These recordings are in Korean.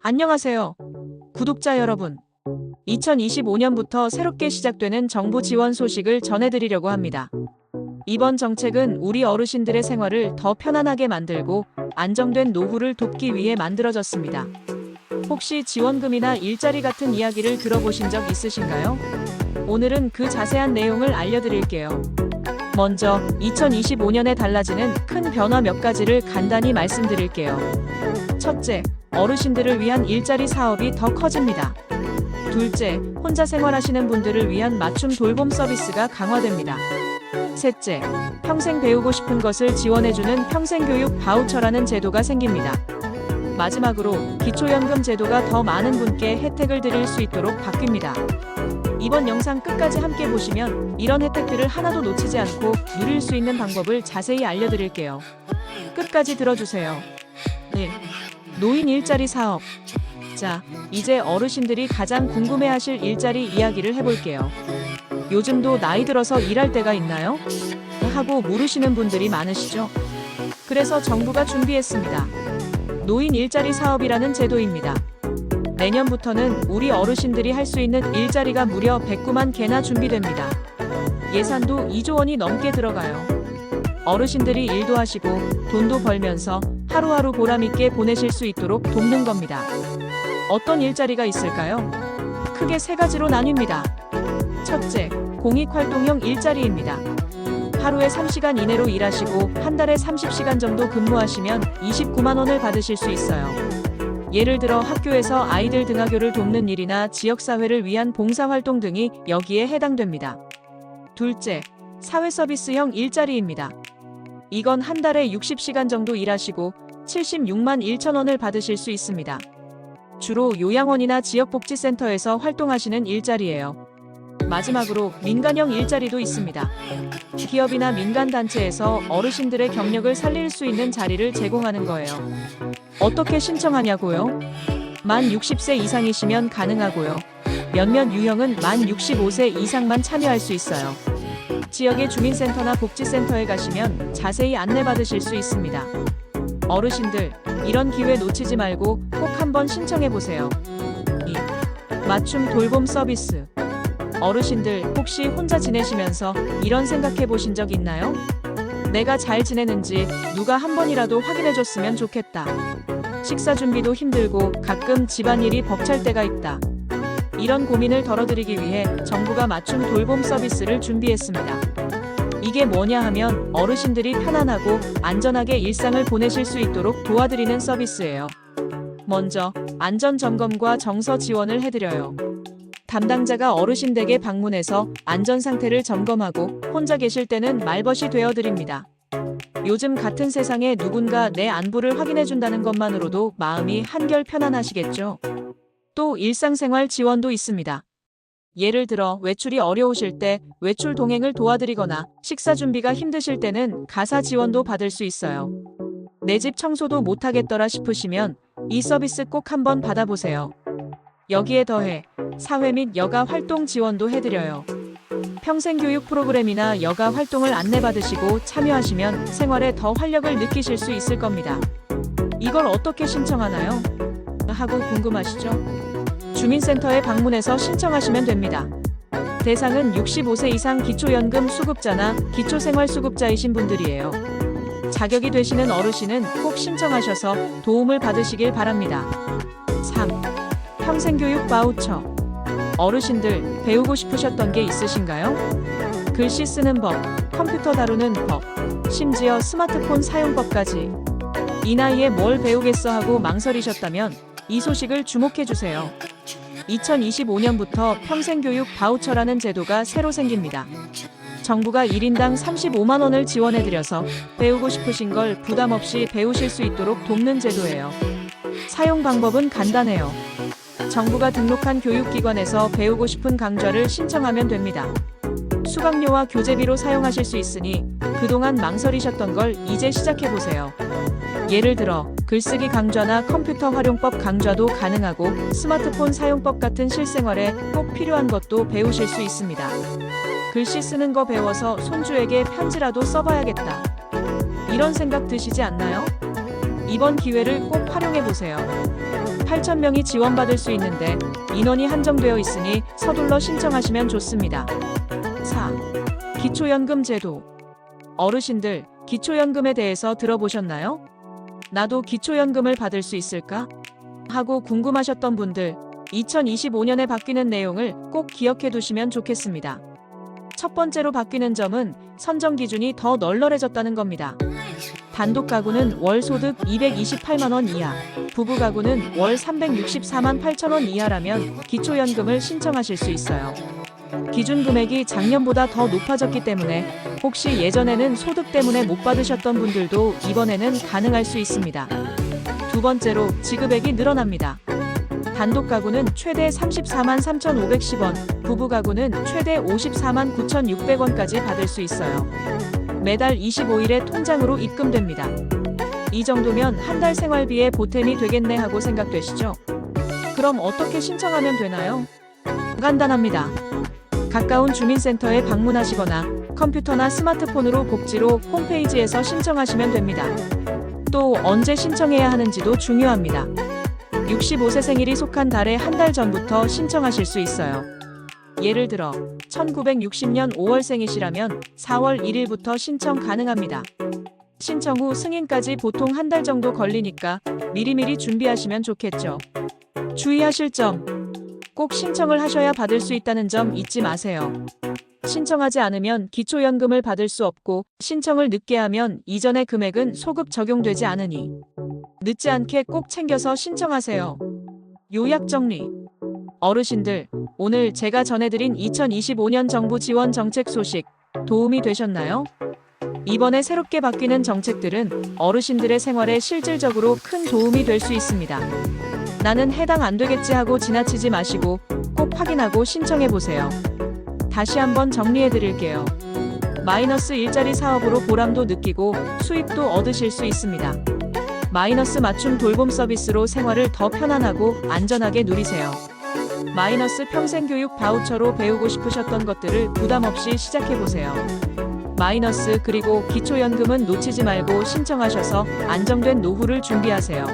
안녕하세요, 구독자 여러분. 2025년부터 새롭게 시작되는 정부 지원 소식을 전해드리려고 합니다. 이번 정책은 우리 어르신들의 생활을 더 편안하게 만들고 안정된 노후를 돕기 위해 만들어졌습니다. 혹시 지원금이나 일자리 같은 이야기를 들어보신 적 있으신가요? 오늘은 그 자세한 내용을 알려드릴게요. 먼저 2025년에 달라지는 큰 변화 몇 가지를 간단히 말씀드릴게요. 첫째, 어르신들을 위한 일자리 사업이 더 커집니다. 둘째, 혼자 생활하시는 분들을 위한 맞춤 돌봄 서비스가 강화됩니다. 셋째, 평생 배우고 싶은 것을 지원해주는 평생교육 바우처라는 제도가 생깁니다. 마지막으로 기초연금 제도가 더 많은 분께 혜택을 드릴 수 있도록 바뀝니다. 이번 영상 끝까지 함께 보시면 이런 혜택들을 하나도 놓치지 않고 누릴 수 있는 방법을 자세히 알려드릴게요. 끝까지 들어주세요. 1. 노인 일자리 사업. 자, 이제 어르신들이 가장 궁금해하실 일자리 이야기를 해볼게요. 요즘도 나이 들어서 일할 때가 있나요? 하고 물으시는 분들이 많으시죠? 그래서 정부가 준비했습니다. 노인 일자리 사업이라는 제도입니다. 내년부터는 우리 어르신들이 할 수 있는 일자리가 무려 109만 개나 준비됩니다. 예산도 2조 원이 넘게 들어가요. 어르신들이 일도 하시고 돈도 벌면서 하루하루 보람있게 보내실 수 있도록 돕는 겁니다. 어떤 일자리가 있을까요? 크게 세 가지로 나뉩니다. 첫째, 공익활동형 일자리입니다. 하루에 3시간 이내로 일하시고 한 달에 30시간 정도 근무하시면 29만 원을 받으실 수 있어요. 예를 들어 학교에서 아이들 등하교를 돕는 일이나 지역사회를 위한 봉사활동 등이 여기에 해당됩니다. 둘째, 사회서비스형 일자리입니다. 이건 한 달에 60시간 정도 일하시고 76만 1천 원을 받으실 수 있습니다. 주로 요양원이나 지역복지센터에서 활동하시는 일자리예요. 마지막으로 민간형 일자리도 있습니다. 기업이나 민간단체에서 어르신들의 경력을 살릴 수 있는 자리를 제공하는 거예요. 어떻게 신청하냐고요? 만 60세 이상이시면 가능하고요. 몇몇 유형은 만 65세 이상만 참여할 수 있어요. 지역의 주민센터나 복지센터에 가시면 자세히 안내받으실 수 있습니다. 어르신들, 이런 기회 놓치지 말고 꼭 한번 신청해보세요. 2. 맞춤 돌봄 서비스. 어르신들 혹시 혼자 지내시면서 이런 생각해 보신 적 있나요? 내가 잘 지내는지 누가 한 번이라도 확인해줬으면 좋겠다. 식사 준비도 힘들고 가끔 집안일이 벅찰 때가 있다. 이런 고민을 덜어드리기 위해 정부가 맞춤 돌봄 서비스를 준비했습니다. 이게 뭐냐 하면 어르신들이 편안하고 안전하게 일상을 보내실 수 있도록 도와드리는 서비스예요. 먼저 안전점검과 정서 지원을 해드려요. 담당자가 어르신 댁에 방문해서 안전 상태를 점검하고 혼자 계실 때는 말벗이 되어드립니다. 요즘 같은 세상에 누군가 내 안부를 확인해준다는 것만으로도 마음이 한결 편안하시겠죠? 또 일상생활 지원도 있습니다. 예를 들어 외출이 어려우실 때 외출 동행을 도와드리거나 식사 준비가 힘드실 때는 가사 지원도 받을 수 있어요. 내 집 청소도 못하겠더라 싶으시면 이 서비스 꼭 한번 받아보세요. 여기에 더해 사회 및 여가 활동 지원도 해드려요. 평생교육 프로그램이나 여가 활동을 안내받으시고 참여하시면 생활에 더 활력을 느끼실 수 있을 겁니다. 이걸 어떻게 신청하나요? 하고 궁금하시죠? 주민센터에 방문해서 신청하시면 됩니다. 대상은 65세 이상 기초연금 수급자나 기초생활수급자이신 분들이에요. 자격이 되시는 어르신은 꼭 신청하셔서 도움을 받으시길 바랍니다. 3. 평생교육 바우처. 어르신들 배우고 싶으셨던 게 있으신가요? 글씨 쓰는 법, 컴퓨터 다루는 법, 심지어 스마트폰 사용법까지. 이 나이에 뭘 배우겠어 하고 망설이셨다면 이 소식을 주목해주세요. 2025년부터 평생교육 바우처라는 제도가 새로 생깁니다. 정부가 1인당 35만 원을 지원해드려서 배우고 싶으신 걸 부담 없이 배우실 수 있도록 돕는 제도예요. 사용 방법은 간단해요. 정부가 등록한 교육기관에서 배우고 싶은 강좌를 신청하면 됩니다. 수강료와 교재비로 사용하실 수 있으니 그동안 망설이셨던 걸 이제 시작해보세요. 예를 들어 글쓰기 강좌나 컴퓨터 활용법 강좌도 가능하고 스마트폰 사용법 같은 실생활에 꼭 필요한 것도 배우실 수 있습니다. 글씨 쓰는 거 배워서 손주에게 편지라도 써봐야겠다. 이런 생각 드시지 않나요? 이번 기회를 꼭 활용해보세요. 8,000명이 지원받을 수 있는데 인원이 한정되어 있으니 서둘러 신청하시면 좋습니다. 4. 기초연금 제도. 어르신들, 기초연금에 대해서 들어보셨나요? 나도 기초연금을 받을 수 있을까? 하고 궁금하셨던 분들, 2025년에 바뀌는 내용을 꼭 기억해 두시면 좋겠습니다. 첫 번째로 바뀌는 점은 선정 기준이 더 널널해졌다는 겁니다. 단독 가구는 월 소득 228만 원 이하, 부부 가구는 월 364만 8천 원 이하라면 기초연금을 신청하실 수 있어요. 기준 금액이 작년보다 더 높아졌기 때문에 혹시 예전에는 소득 때문에 못 받으셨던 분들도 이번에는 가능할 수 있습니다. 두 번째로 지급액이 늘어납니다. 단독 가구는 최대 34만 3,510원, 부부 가구는 최대 54만 9,600원까지 받을 수 있어요. 매달 25일에 통장으로 입금됩니다. 이 정도면 한 달 생활비에 보탬이 되겠네 하고 생각되시죠? 그럼 어떻게 신청하면 되나요? 간단합니다. 가까운 주민센터에 방문하시거나 컴퓨터나 스마트폰으로 복지로 홈페이지에서 신청하시면 됩니다. 또 언제 신청해야 하는지도 중요합니다. 65세 생일이 속한 달에 한 달 전부터 신청하실 수 있어요. 예를 들어 1960년 5월생이시라면 4월 1일부터 신청 가능합니다. 신청 후 승인까지 보통 한 달 정도 걸리니까 미리미리 준비하시면 좋겠죠. 주의하실 점. 꼭 신청을 하셔야 받을 수 있다는 점 잊지 마세요. 신청하지 않으면 기초연금을 받을 수 없고 신청을 늦게 하면 이전의 금액은 소급 적용되지 않으니 늦지 않게 꼭 챙겨서 신청하세요. 요약 정리. 어르신들, 오늘 제가 전해드린 2025년 정부 지원 정책 소식 도움이 되셨나요? 이번에 새롭게 바뀌는 정책들은 어르신들의 생활에 실질적으로 큰 도움이 될 수 있습니다. 나는 해당 안 되겠지 하고 지나치지 마시고 꼭 확인하고 신청해보세요. 다시 한번 정리해드릴게요. 마이너스 일자리 사업으로 보람도 느끼고 수입도 얻으실 수 있습니다. 마이너스 맞춤 돌봄 서비스로 생활을 더 편안하고 안전하게 누리세요. 마이너스 평생교육 바우처로 배우고 싶으셨던 것들을 부담 없이 시작해보세요. 마이너스 그리고 기초연금은 놓치지 말고 신청하셔서 안정된 노후를 준비하세요.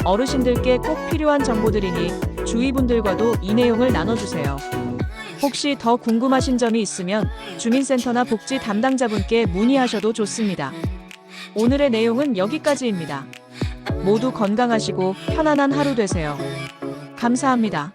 어르신들께 꼭 필요한 정보들이니 주위 분들과도 이 내용을 나눠주세요. 혹시 더 궁금하신 점이 있으면 주민센터나 복지 담당자분께 문의하셔도 좋습니다. 오늘의 내용은 여기까지입니다. 모두 건강하시고 편안한 하루 되세요. 감사합니다.